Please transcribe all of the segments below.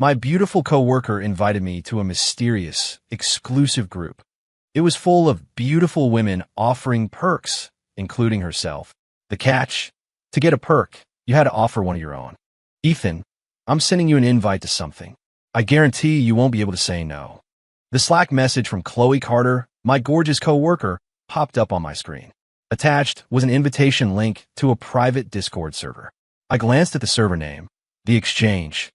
My beautiful coworker invited me to a mysterious, exclusive group. It was full of beautiful women offering perks, including herself. The catch? To get a perk, you had to offer one of your own. Ethan, I'm sending you an invite to something. I guarantee you won't be able to say no. The Slack message from Chloe Carter, my gorgeous coworker, popped up on my screen. Attached was an invitation link to a private Discord server. I glanced at the server name, The Exchange.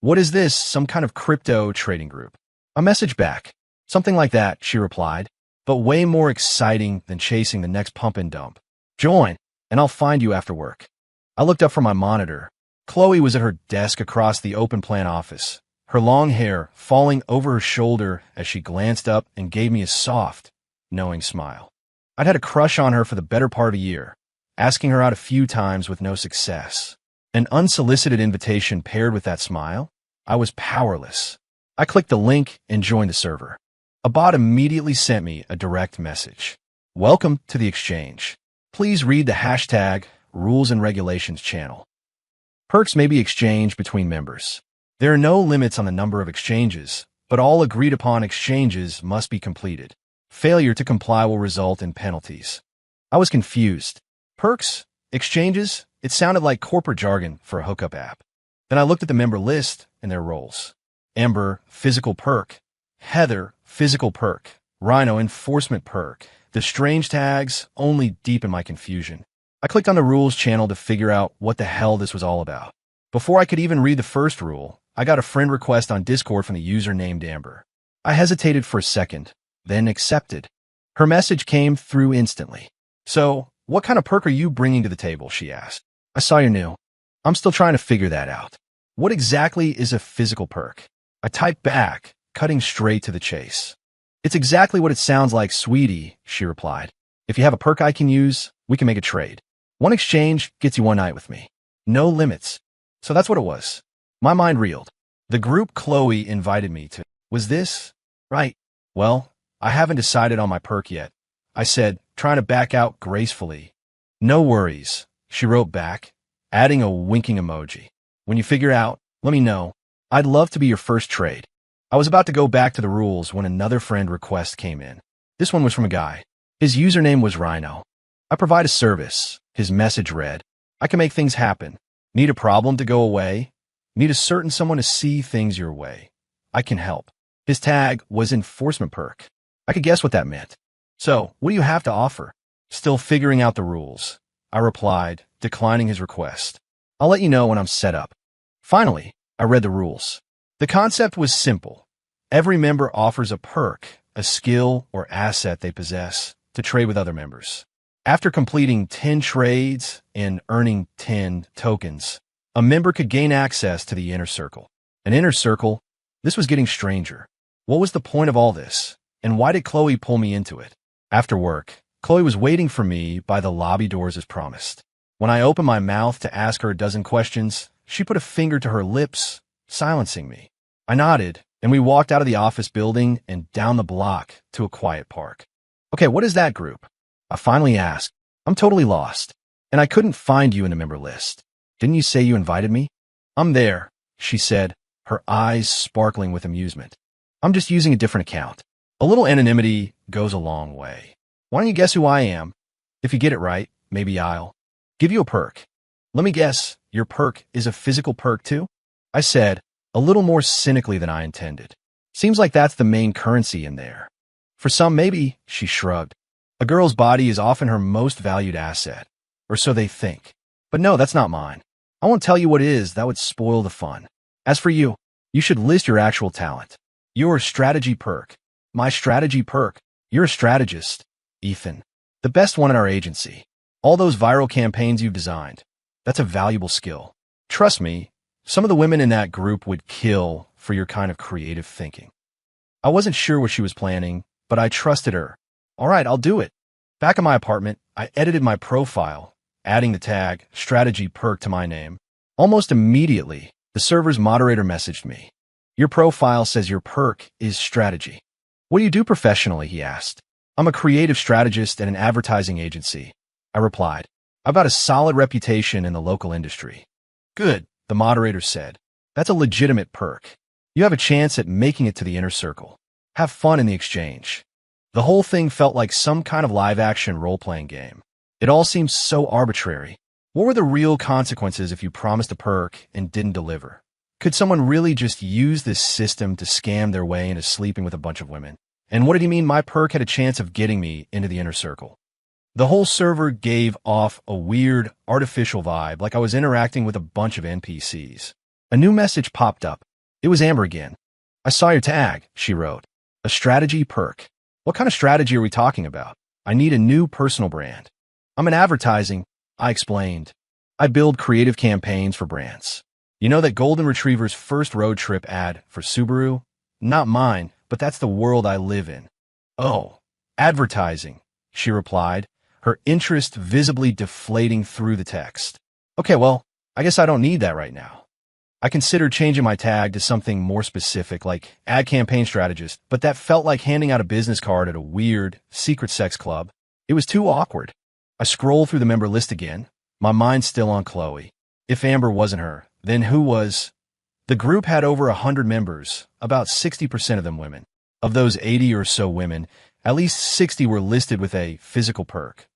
What is this, some kind of crypto trading group? I messaged back. Something like that, she replied, but way more exciting than chasing the next pump and dump. Join, and I'll find you after work. I looked up from my monitor. Chloe was at her desk across the open plan office, her long hair falling over her shoulder as she glanced up and gave me a soft, knowing smile. I'd had a crush on her for the better part of a year, asking her out a few times with no success. An unsolicited invitation paired with that smile? I was powerless. I clicked the link and joined the server. A bot immediately sent me a direct message. Welcome to the exchange. Please read the hashtag Rules and Regulations channel. Perks may be exchanged between members. There are no limits on the number of exchanges, but all agreed upon exchanges must be completed. Failure to comply will result in penalties. I was confused. Perks? Exchanges? It sounded like corporate jargon for a hookup app. Then I looked at the member list and their roles. Ember, physical perk. Heather, physical perk. Rhino, enforcement perk. The strange tags only deepened my confusion. I clicked on the rules channel to figure out what the hell this was all about. Before I could even read the first rule, I got a friend request on Discord from the user named Amber. I hesitated for a second, then accepted. Her message came through instantly. So, what kind of perk are you bringing to the table, she asked. I saw you're new. I'm still trying to figure that out. What exactly is a physical perk? I typed back, cutting straight to the chase. It's exactly what it sounds like, sweetie, she replied. If you have a perk I can use, we can make a trade. One exchange gets you one night with me. No limits. So that's what it was. My mind reeled. The group Chloe invited me to. Was this? Right. Well, I haven't decided on my perk yet. I said, trying to back out gracefully. No worries, she wrote back, adding a winking emoji. When you figure out, let me know. I'd love to be your first trade. I was about to go back to the rules when another friend request came in. This one was from a guy. His username was Rhino. I provide a service. His message read, I can make things happen. Need a problem to go away? Need a certain someone to see things your way? I can help. His tag was enforcement perk. I could guess what that meant. So, what do you have to offer? Still figuring out the rules. I replied, declining his request. I'll let you know when I'm set up. Finally, I read the rules. The concept was simple. Every member offers a perk, a skill or asset they possess, to trade with other members. After completing 10 trades and earning 10 tokens, a member could gain access to the inner circle. An inner circle? This was getting stranger. What was the point of all this? And why did Chloe pull me into it? After work, Chloe was waiting for me by the lobby doors as promised. When I opened my mouth to ask her a dozen questions, she put a finger to her lips, silencing me. I nodded, and we walked out of the office building and down the block to a quiet park. Okay, what is that group? I finally asked. I'm totally lost, and I couldn't find you in the member list. Didn't you say you invited me? I'm there, she said, her eyes sparkling with amusement. I'm just using a different account. A little anonymity goes a long way. Why don't you guess who I am? If you get it right, maybe I'll give you a perk. Let me guess, your perk is a physical perk too? I said, a little more cynically than I intended. Seems like that's the main currency in there. For some, maybe, she shrugged. A girl's body is often her most valued asset, or so they think. But no, that's not mine. I won't tell you what it is, that would spoil the fun. As for you, you should list your actual talent. Your strategy perk. My strategy perk. You're a strategist, Ethan. The best one in our agency. All those viral campaigns you've designed. That's a valuable skill. Trust me, some of the women in that group would kill for your kind of creative thinking. I wasn't sure what she was planning, but I trusted her. All right, I'll do it. Back in my apartment, I edited my profile, adding the tag strategy perk to my name. Almost immediately, the server's moderator messaged me. Your profile says your perk is strategy. What do you do professionally? He asked. I'm a creative strategist at an advertising agency. I replied. I've got a solid reputation in the local industry. Good, the moderator said. That's a legitimate perk. You have a chance at making it to the inner circle. Have fun in the exchange. The whole thing felt like some kind of live-action role-playing game. It all seemed so arbitrary. What were the real consequences if you promised a perk and didn't deliver? Could someone really just use this system to scam their way into sleeping with a bunch of women? And what did he mean my perk had a chance of getting me into the inner circle? The whole server gave off a weird, artificial vibe, like I was interacting with a bunch of NPCs. A new message popped up. It was Amber again. "I saw your tag," she wrote. "A strategy perk. What kind of strategy are we talking about? I need a new personal brand." "I'm in advertising," I explained. "I build creative campaigns for brands. You know that Golden Retriever's first road trip ad for Subaru? Not mine, but that's the world I live in." "Oh, advertising," she replied, her interest visibly deflating through the text. "Okay, well, I guess I don't need that right now." I considered changing my tag to something more specific, like ad campaign strategist, but that felt like handing out a business card at a weird, secret sex club. It was too awkward. I scrolled through the member list again, my mind still on Chloe. If Amber wasn't her, then who was? The group had over 100 members, about 60% of them women. Of those 80 or so women, at least 60 were listed with a physical perk.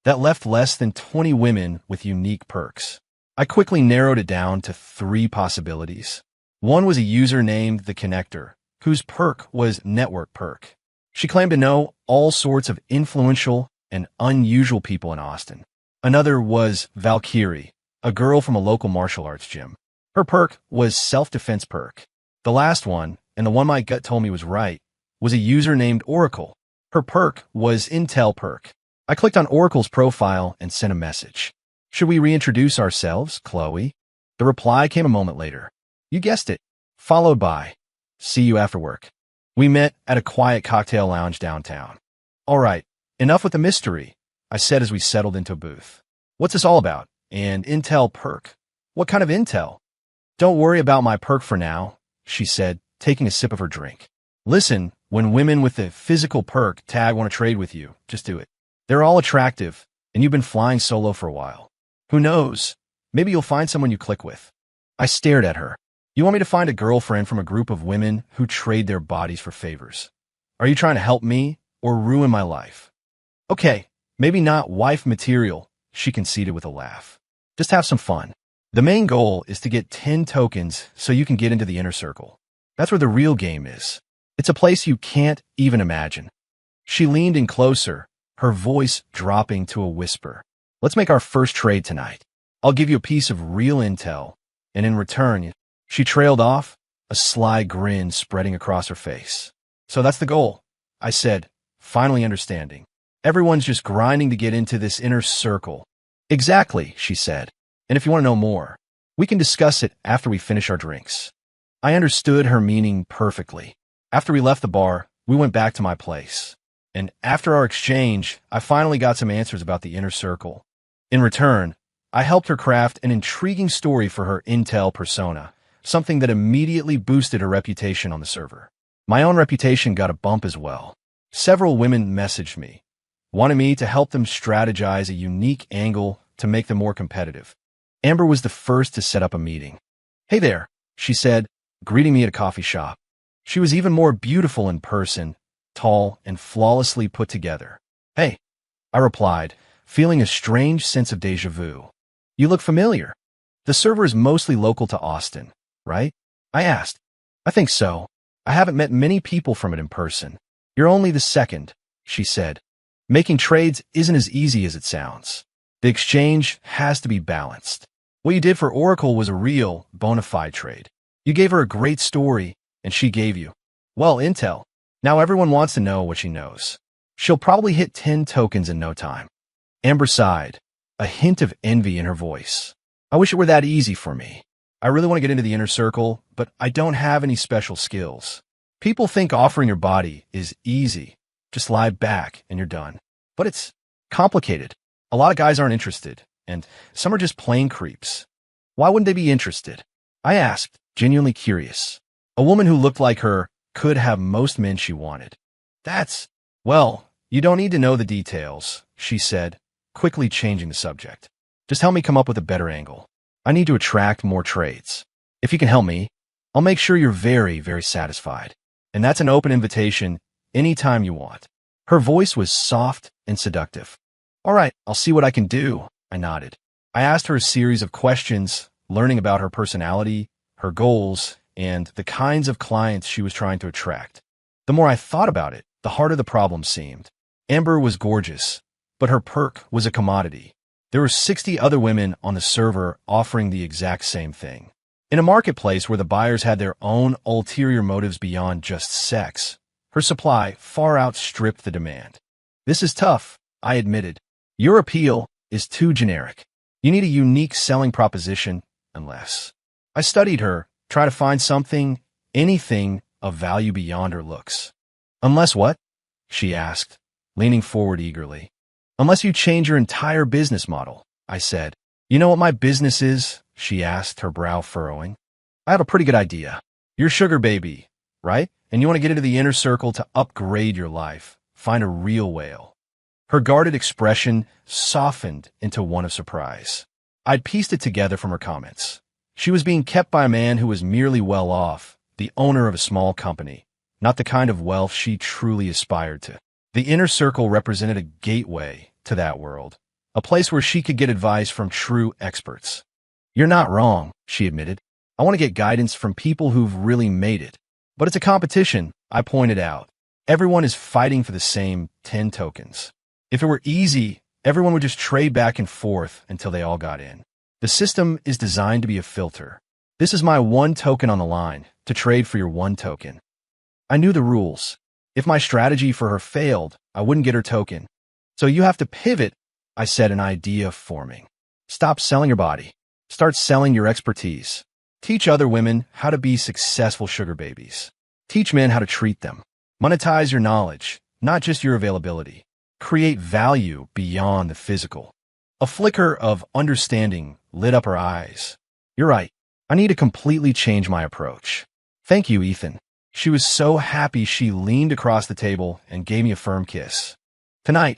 That left less than 20 women with unique perks. I quickly narrowed it down to 3 possibilities. One was a user named The Connector, whose perk was Network Perk. She claimed to know all sorts of influential and unusual people in Austin. Another was Valkyrie, a girl from a local martial arts gym. Her perk was Self-Defense Perk. The last one, and the one my gut told me was right, was a user named Oracle. Her perk was Intel Perk. I clicked on Oracle's profile and sent a message. "Should we reintroduce ourselves, Chloe?" The reply came a moment later. "You guessed it," followed by, "See you after work." We met at a quiet cocktail lounge downtown. "All right, enough with the mystery," I said as we settled into a booth. "What's this all about? And Intel Perk? What kind of intel?" "Don't worry about my perk for now," she said, taking a sip of her drink. "Listen, when women with the physical perk tag want to trade with you, just do it. They're all attractive, and you've been flying solo for a while. Who knows? Maybe you'll find someone you click with." I stared at her. "You want me to find a girlfriend from a group of women who trade their bodies for favors? Are you trying to help me or ruin my life?" "Okay, maybe not wife material," she conceded with a laugh. "Just have some fun. The main goal is to get 10 tokens so you can get into the inner circle. That's where the real game is. It's a place you can't even imagine." She leaned in closer, her voice dropping to a whisper. "Let's make our first trade tonight. I'll give you a piece of real intel, and in return," she trailed off, a sly grin spreading across her face. "So that's the goal," I said, finally understanding. "Everyone's just grinding to get into this inner circle." "Exactly," she said. "And if you want to know more, we can discuss it after we finish our drinks." I understood her meaning perfectly. After we left the bar, we went back to my place. And after our exchange, I finally got some answers about the inner circle. In return, I helped her craft an intriguing story for her Intel persona, something that immediately boosted her reputation on the server. My own reputation got a bump as well. Several women messaged me, wanting me to help them strategize a unique angle to make them more competitive. Amber was the first to set up a meeting. "Hey there," she said, greeting me at a coffee shop. She was even more beautiful in person, tall and flawlessly put together. "Hey," I replied, feeling a strange sense of déjà vu. "You look familiar. The server is mostly local to Austin, right?" I asked. "I think so. I haven't met many people from it in person." "You're only the second," she said. "Making trades isn't as easy as it sounds. The exchange has to be balanced. What you did for Oracle was a real, bona fide trade. You gave her a great story, and she gave you, well, intel. Now everyone wants to know what she knows. She'll probably hit 10 tokens in no time." Amber sighed, a hint of envy in her voice. "I wish it were that easy for me. I really want to get into the inner circle, but I don't have any special skills. People think offering your body is easy. Just lie back and you're done. But it's complicated. A lot of guys aren't interested, and some are just plain creeps." "Why wouldn't they be interested?" I asked, genuinely curious. A woman who looked like her could have most men she wanted. "Well, you don't need to know the details," she said, quickly changing the subject. "Just help me come up with a better angle. I need to attract more trades. If you can help me, I'll make sure you're very, very satisfied. And that's an open invitation anytime you want. Her voice was soft and seductive. All right, I'll see what I can do, I nodded. I asked her a series of questions, learning about her personality, her goals, and the kinds of clients she was trying to attract. The more I thought about it, the harder the problem seemed. Amber was gorgeous, but her perk was a commodity. There were 60 other women on the server offering the exact same thing. In a marketplace where the buyers had their own ulterior motives beyond just sex, her supply far outstripped the demand. This is tough, I admitted. Your appeal is too generic. You need a unique selling proposition, unless. I studied her, try to find something, anything of value beyond her looks. Unless what? She asked, leaning forward eagerly. Unless you change your entire business model, I said. You know what my business is? She asked, her brow furrowing. I have a pretty good idea. You're sugar baby, right? And you want to get into the inner circle to upgrade your life. Find a real whale. Her guarded expression softened into one of surprise. I'd pieced it together from her comments. She was being kept by a man who was merely well off, the owner of a small company, not the kind of wealth she truly aspired to. The inner circle represented a gateway to that world, a place where she could get advice from true experts. You're not wrong, she admitted. I want to get guidance from people who've really made it. But it's a competition, I pointed out. Everyone is fighting for the same 10 tokens. If it were easy, everyone would just trade back and forth until they all got in. The system is designed to be a filter. This is my 1 token on the line, to trade for your 1 token. I knew the rules. If my strategy for her failed, I wouldn't get her token. So you have to pivot, I said, an idea forming. Stop selling your body. Start selling your expertise. Teach other women how to be successful sugar babies. Teach men how to treat them. Monetize your knowledge, not just your availability. Create value beyond the physical. A flicker of understanding lit up her eyes. You're right. I need to completely change my approach. Thank you, Ethan. She was so happy she leaned across the table and gave me a firm kiss. Tonight,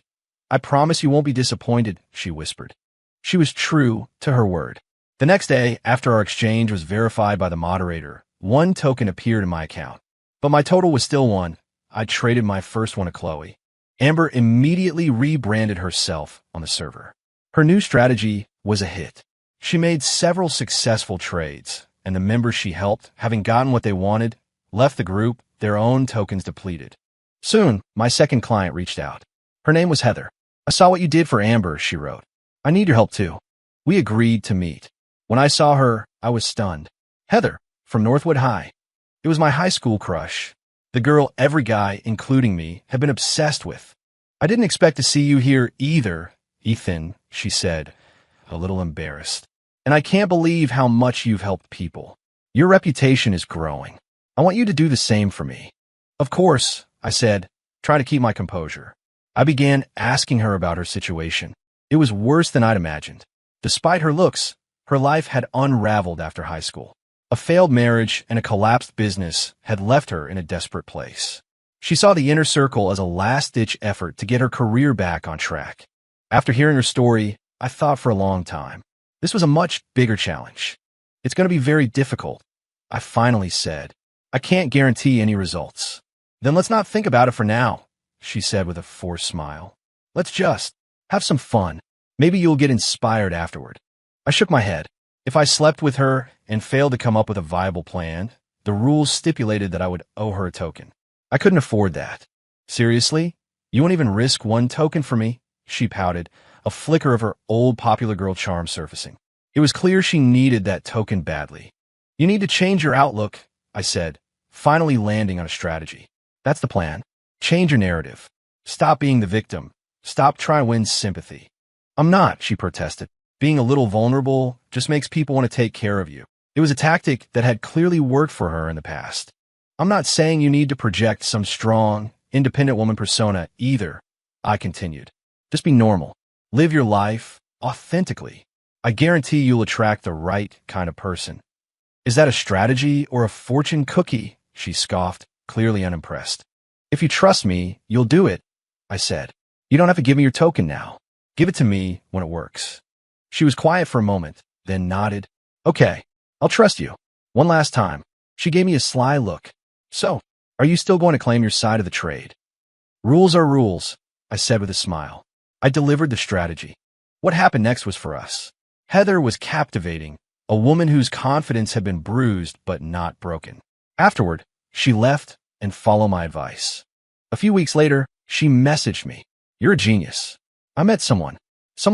I promise you won't be disappointed, she whispered. She was true to her word. The next day, after our exchange was verified by the moderator, 1 token appeared in my account. But my total was still 1. I traded my first one to Chloe. Amber immediately rebranded herself on the server. Her new strategy was a hit. She made several successful trades, and the members she helped, having gotten what they wanted, left the group, their own tokens depleted. Soon, my second client reached out. Her name was Heather. I saw what you did for Amber, she wrote. I need your help too. We agreed to meet. When I saw her, I was stunned. Heather, from Northwood High. It was my high school crush. The girl every guy, including me, had been obsessed with. I didn't expect to see you here either, Ethan, she said, a little embarrassed. And I can't believe how much you've helped people. Your reputation is growing. I want you to do the same for me. Of course, I said, trying to keep my composure. I began asking her about her situation. It was worse than I'd imagined. Despite her looks, her life had unraveled after high school. A failed marriage and a collapsed business had left her in a desperate place. She saw the inner circle as a last-ditch effort to get her career back on track. After hearing her story, I thought for a long time. This was a much bigger challenge. It's going to be very difficult, I finally said. I can't guarantee any results. Then let's not think about it for now, she said with a forced smile. Let's just have some fun. Maybe you'll get inspired afterward. I shook my head. If I slept with her and failed to come up with a viable plan, the rules stipulated that I would owe her a token. I couldn't afford that. Seriously? You won't even risk 1 token for me? She pouted, a flicker of her old popular girl charm surfacing. It was clear she needed that token badly. You need to change your outlook, I said, finally landing on a strategy. That's the plan. Change your narrative. Stop being the victim. Stop trying to win sympathy. I'm not, she protested. Being a little vulnerable just makes people want to take care of you. It was a tactic that had clearly worked for her in the past. I'm not saying you need to project some strong, independent woman persona either, I continued. Just be normal. Live your life authentically. I guarantee you'll attract the right kind of person. Is that a strategy or a fortune cookie? She scoffed, clearly unimpressed. If you trust me, you'll do it, I said. You don't have to give me your token now. Give it to me when it works. She was quiet for a moment, then nodded. Okay, I'll trust you. One last time. She gave me a sly look. So, are you still going to claim your side of the trade? Rules are rules, I said with a smile. I delivered the strategy. What happened next was for us. Heather was captivating, a woman whose confidence had been bruised but not broken. Afterward, she left and followed my advice. A few weeks later, she messaged me. You're a genius. I met someone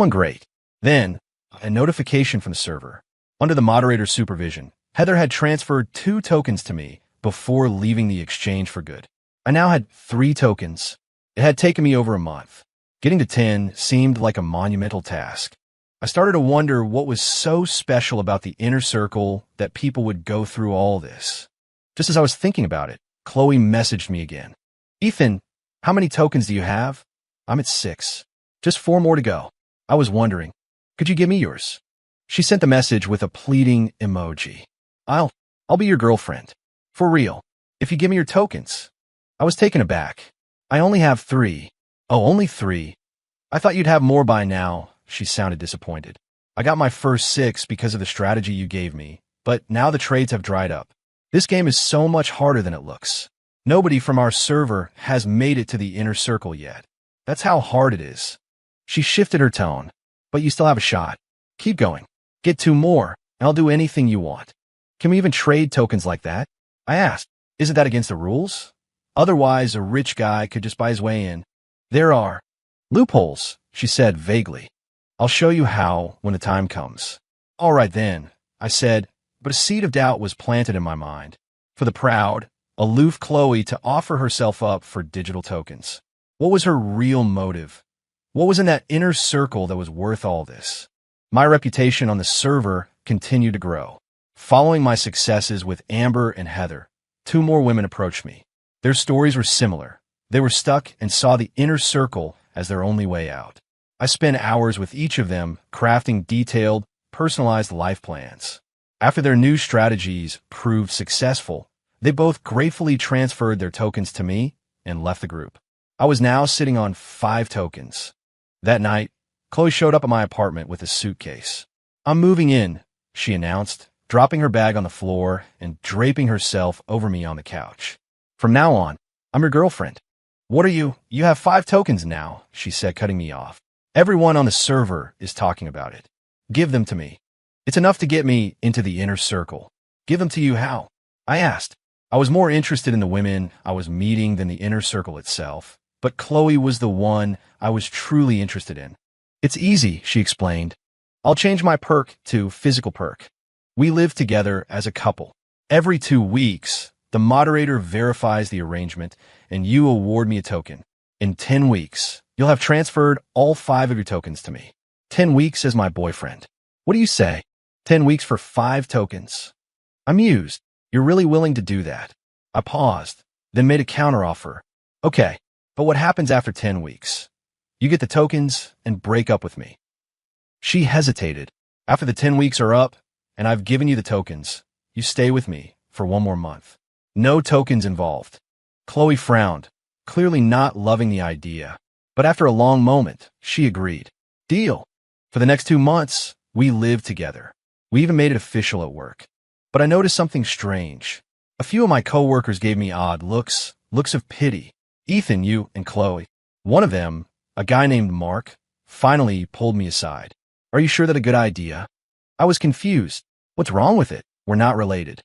great. Then, a notification from the server. Under the moderator's supervision, Heather had transferred 2 tokens to me before leaving the exchange for good. I now had 3 tokens. It had taken me over a month. Getting to 10 seemed like a monumental task. I started to wonder what was so special about the inner circle that people would go through all this. Just as I was thinking about it, Chloe messaged me again. Ethan, how many tokens do you have? I'm at 6. Just 4 more to go. I was wondering, could you give me yours? She sent the message with a pleading emoji. I'll be your girlfriend. For real. If you give me your tokens. I was taken aback. I only have 3. Oh, only 3. I thought you'd have more by now. She sounded disappointed. I got my first 6 because of the strategy you gave me, but now the trades have dried up. This game is so much harder than it looks. Nobody from our server has made it to the inner circle yet. That's how hard it is. She shifted her tone. But you still have a shot. Keep going. Get 2 more, and I'll do anything you want. Can we even trade tokens like that? I asked. Isn't that against the rules? Otherwise, a rich guy could just buy his way in. There are loopholes, she said vaguely. I'll show you how when the time comes. All right then, I said, but a seed of doubt was planted in my mind. For the proud, aloof Chloe to offer herself up for digital tokens. What was her real motive? What was in that inner circle that was worth all this? My reputation on the server continued to grow. Following my successes with Amber and Heather, 2 more women approached me. Their stories were similar. They were stuck and saw the inner circle as their only way out. I spent hours with each of them crafting detailed, personalized life plans. After their new strategies proved successful, they both gratefully transferred their tokens to me and left the group. I was now sitting on 5 tokens. That night, Chloe showed up at my apartment with a suitcase. I'm moving in, she announced, dropping her bag on the floor and draping herself over me on the couch. From now on, I'm your girlfriend. What are you? You have 5 tokens now, she said, cutting me off. Everyone on the server is talking about it. Give them to me. It's enough to get me into the inner circle. Give them to you how? I asked. I was more interested in the women I was meeting than the inner circle itself, but Chloe was the one I was truly interested in. It's easy, she explained. I'll change my perk to physical perk. We live together as a couple. Every 2 weeks, the moderator verifies the arrangement and you award me a token. In 10 weeks, you'll have transferred all 5 of your tokens to me. 10 weeks as my boyfriend. What do you say? 10 weeks for 5 tokens. I'm amused. You're really willing to do that. I paused, then made a counteroffer. Okay, but what happens after 10 weeks? You get the tokens and break up with me. She hesitated. After the 10 weeks are up, and I've given you the tokens, you stay with me for 1 more month. No tokens involved. Chloe frowned, clearly not loving the idea. But after a long moment, she agreed. Deal. For the next 2 months, we lived together. We even made it official at work. But I noticed something strange. A few of my coworkers gave me odd looks of pity. Ethan, you, and Chloe. One of them, a guy named Mark, finally pulled me aside. Are you sure that's a good idea? I was confused. What's wrong with it? We're not related.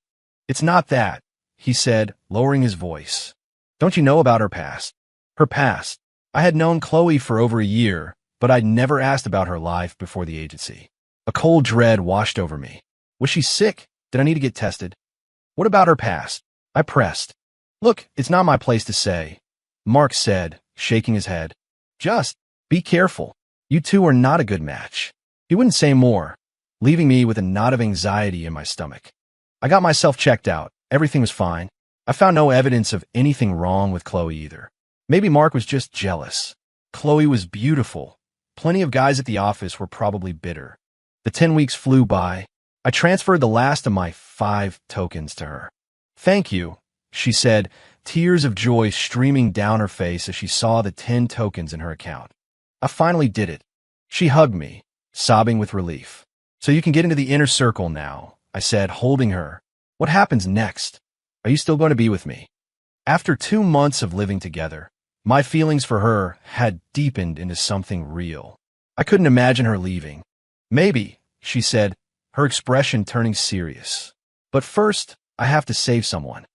It's not that, he said, lowering his voice. Don't you know about her past? Her past. I had known Chloe for over a year, but I'd never asked about her life before the agency. A cold dread washed over me. Was she sick? Did I need to get tested? What about her past? I pressed. Look, it's not my place to say, Mark said, shaking his head. Just be careful. You two are not a good match. He wouldn't say more, leaving me with a knot of anxiety in my stomach. I got myself checked out. Everything was fine. I found no evidence of anything wrong with Chloe either. Maybe Mark was just jealous. Chloe was beautiful. Plenty of guys at the office were probably bitter. The 10 weeks flew by. I transferred the last of my 5 tokens to her. Thank you, she said, tears of joy streaming down her face as she saw the 10 tokens in her account. I finally did it. She hugged me, sobbing with relief. So you can get into the inner circle now, I said, holding her. What happens next? Are you still going to be with me? After 2 months of living together, my feelings for her had deepened into something real. I couldn't imagine her leaving. Maybe, she said, her expression turning serious. But first, I have to save someone.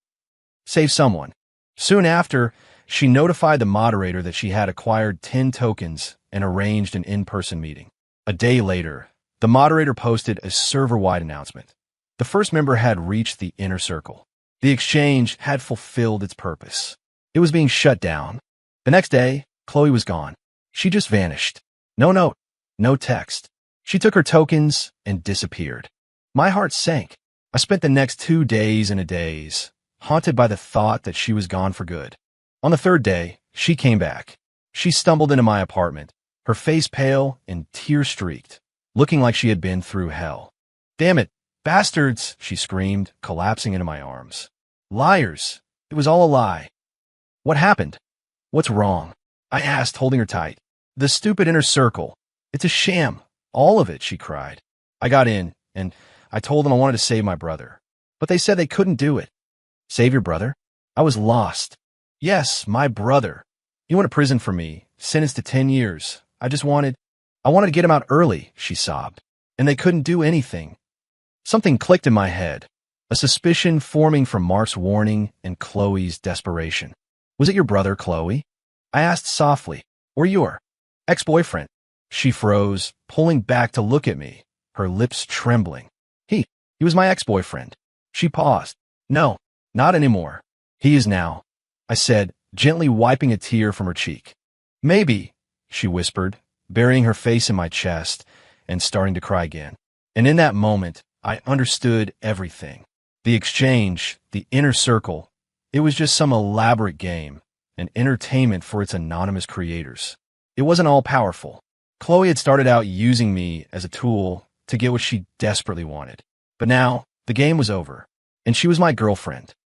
Save someone. Soon after, she notified the moderator that she had acquired 10 tokens and arranged an in-person meeting. A day later, the moderator posted a server-wide announcement. The first member had reached the inner circle. The exchange had fulfilled its purpose. It was being shut down. The next day, Chloe was gone. She just vanished. No note, no text. She took her tokens and disappeared. My heart sank. I spent the next 2 days and a daze, haunted by the thought that she was gone for good. On the third day, she came back. She stumbled into my apartment, her face pale and tear-streaked, looking like she had been through hell. "Damn it, bastards," she screamed, collapsing into my arms. "Liars. It was all a lie." "What happened? What's wrong?" I asked, holding her tight. "The stupid inner circle. It's a sham. All of it," she cried. I got in, and I told them I wanted to save my brother. But they said they couldn't do it. Save your brother? I was lost. Yes, my brother. He went to prison for me, sentenced to 10 years. I wanted to get him out early, she sobbed. And they couldn't do anything. Something clicked in my head, a suspicion forming from Mark's warning and Chloe's desperation. "Was it your brother, Chloe?" I asked softly. "Or your ex-boyfriend?" She froze, pulling back to look at me, her lips trembling. He was my ex-boyfriend." She paused. "No, not anymore. He is now," I said, gently wiping a tear from her cheek. "Maybe," she whispered, burying her face in my chest and starting to cry again. And in that moment, I understood everything. The exchange, the inner circle, it was just some elaborate game, an entertainment for its anonymous creators. It wasn't all-powerful. Chloe had started out using me as a tool to get what she desperately wanted. But now, the game was over, and she was my girlfriend.